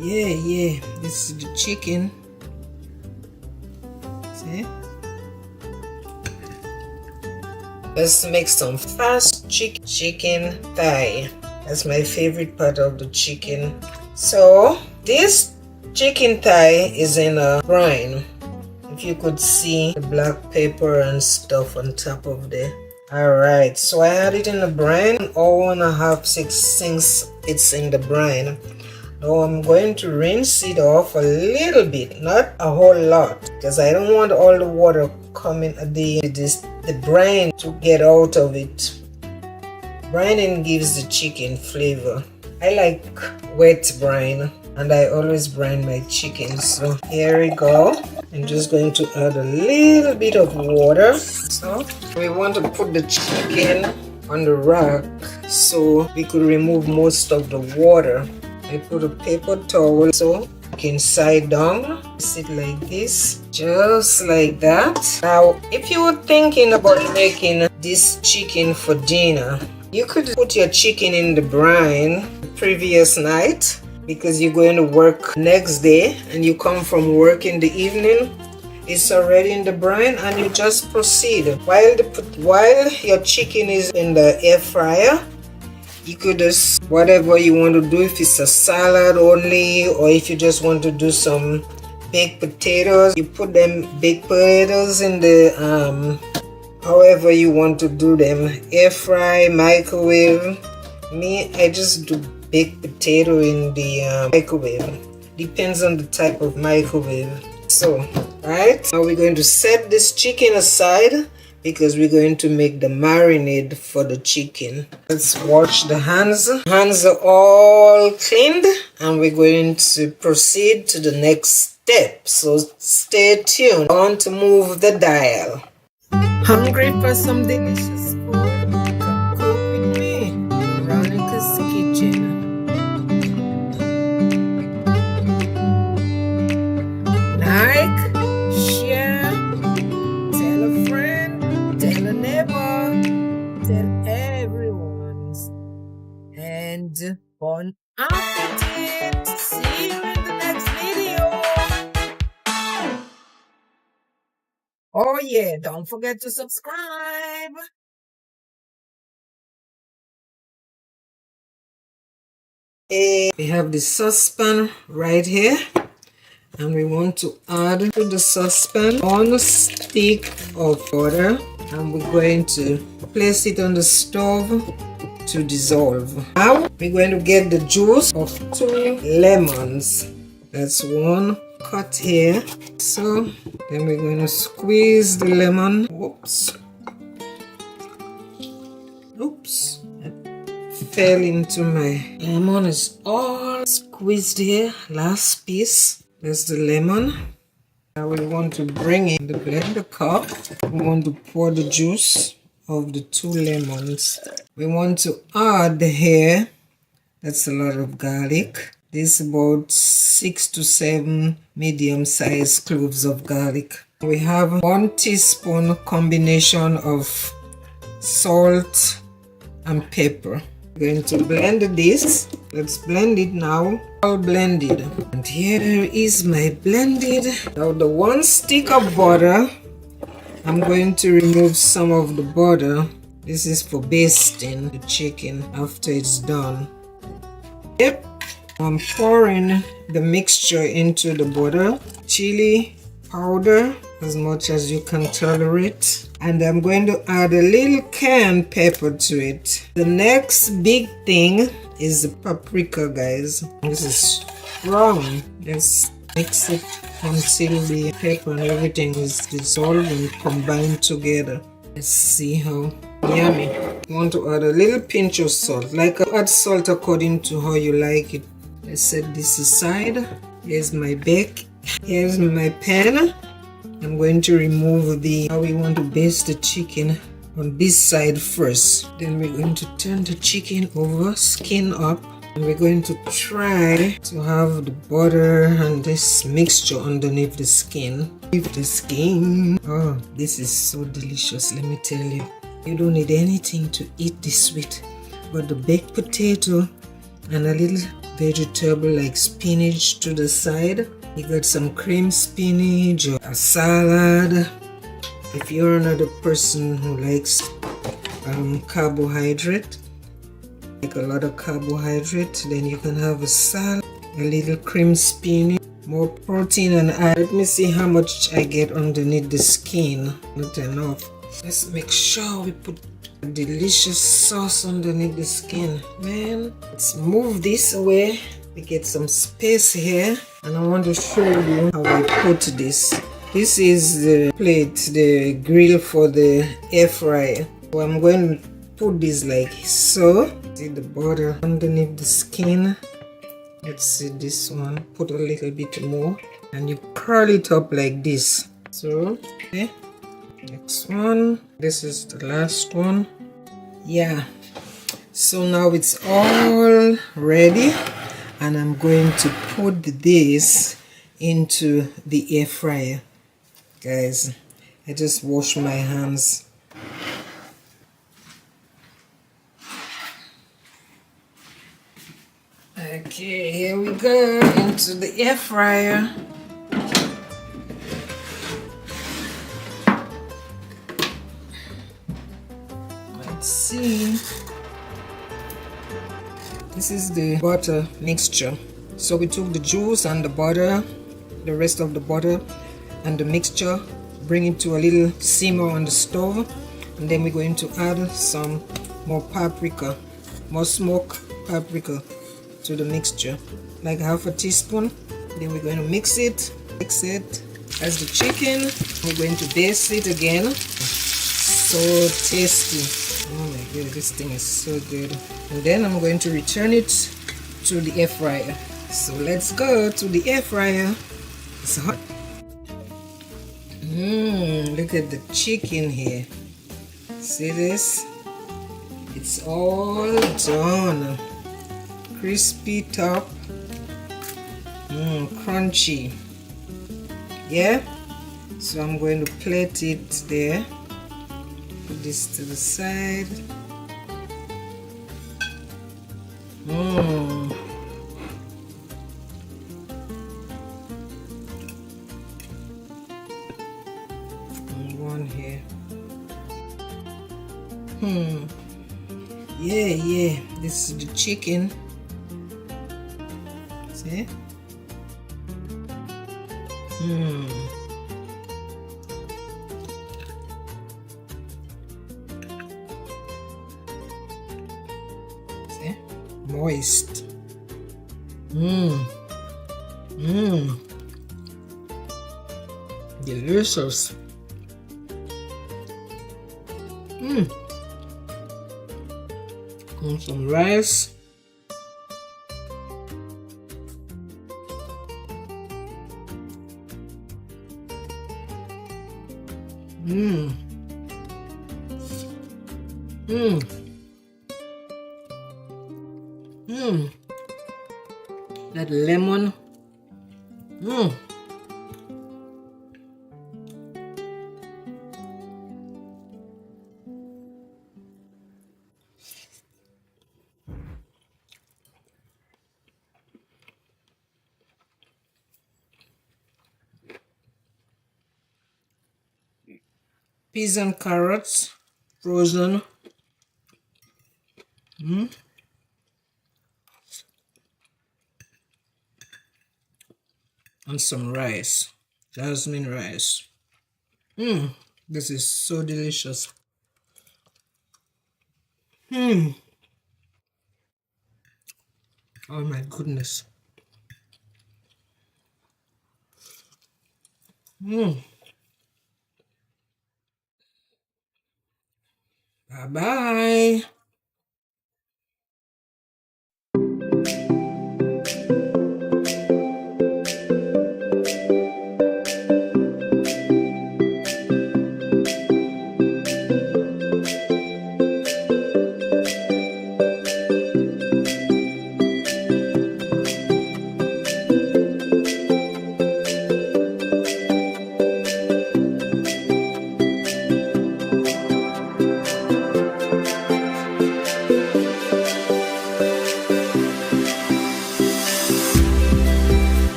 Yeah, this is the chicken. See? Let's make some fast chicken thigh. That's my favorite part of the chicken. So this chicken thigh is in a brine. If you could see the black pepper and stuff on top of there. Alright, so I had it in the brine. All 1.5 since it's in the brine. Now I'm going to rinse it off a little bit, not a whole lot, because I don't want all the water coming the brine to get out of it. Brining gives the chicken flavor. I like wet brine, and I always brine my chicken. So here we go. I'm just going to add a little bit of water. So we want to put the chicken on the rack so we could remove most of the water. I put a paper towel so inside down, sit like this, just like that. Now if you were thinking about making this chicken for dinner, you could put your chicken in the brine the previous night, because you're going to work next day and you come from work in the evening. It's already in the brine and you just proceed. While your chicken is in the air fryer, you could just whatever you want to do, if it's a salad only or if you just want to do some baked potatoes, you put them baked potatoes in the however you want to do them, air fry, microwave. Me, I just do baked potato in the microwave. Depends on the type of microwave. So right now we're going to set this chicken aside because we're going to make the marinade for the chicken. Let's wash the hands. Hands are all cleaned and we're going to proceed to the next step. So stay tuned. On to move the dial. Hungry for some delicious food? Come cook with me. Veronica's Kitchen. Like, share, tell a friend, tell a neighbor, tell everyone. And bon appetit! See you in the next video. Oh yeah, don't forget to subscribe. We have the saucepan right here. And we want to add to the saucepan 1 stick of butter, and we're going to place it on the stove to dissolve. Now we're going to get the juice of 2 lemons. That's 1 cut here. So then we're going to squeeze the lemon. Oops. It fell into my lemon. Is all squeezed here. Last piece. There's the lemon. Now we want to bring in the blender cup. We want to pour the juice of the 2 lemons. We want to add here, that's a lot of garlic. This is about 6 to 7 medium-sized cloves of garlic. We have 1 teaspoon combination of salt and pepper. We're going to blend this. Let's blend it now. All blended. And here is my blended. Now the 1 stick of butter, I'm going to remove some of the butter. This is for basting the chicken after it's done. Yep. I'm pouring the mixture into the butter. Chili powder, as much as you can tolerate. And I'm going to add a little cayenne pepper to it. The next big thing is the paprika, guys. This is strong. Let's mix it until the pepper and everything is dissolved and combined together. Let's see how yummy. You want to add a little pinch of salt. Like add salt according to how you like it. Let's set this aside. Here's my bake. Here's my pan. I'm going to remove how we want to baste the chicken on this side first. Then we're going to turn the chicken over, skin up, and we're going to try to have the butter and this mixture underneath the skin. Oh, this is so delicious, let me tell you. You don't need anything to eat this with but the baked potato and a little vegetable like spinach to the side. You got some cream spinach or a salad. If you're another person who likes carbohydrate, like a lot of carbohydrate, then you can have a salad, a little cream spinach, more protein and iron. Let me see how much I get underneath the skin. Not enough. Let's make sure we put a delicious sauce underneath the skin. Man, let's move this away. We get some space here, and I want to show you how I put this. This is the plate, the grill for the air fryer. So I'm going to put this like so. See the butter underneath the skin. Let's see this one. Put a little bit more, and you curl it up like this. So, okay. Next one. This is the last one. Yeah. So now it's all ready, and I'm going to put this into the air fryer. Guys, I just wash my hands. Okay, here we go into the air fryer. Let's see. This is the butter mixture. So we took the juice and the butter, the rest of the butter and the mixture, bring it to a little simmer on the stove, and then we're going to add some more paprika, more smoked paprika to the mixture, like half a teaspoon. Then we're going to mix it as the chicken. We're going to baste it again. So tasty. Oh my god, this thing is so good. And then I'm going to return it to the air fryer. So let's go to the air fryer. It's hot. Look at the chicken here. See this? It's all done. Crispy top. Crunchy. Yeah? So I'm going to plate it there. Put this to the side. One here. Yeah, this is the chicken. See? See? Moist. Delicious. And some rice. That lemon. Peas and carrots, frozen. And some rice, jasmine rice. This is so delicious. Oh my goodness. Bye bye.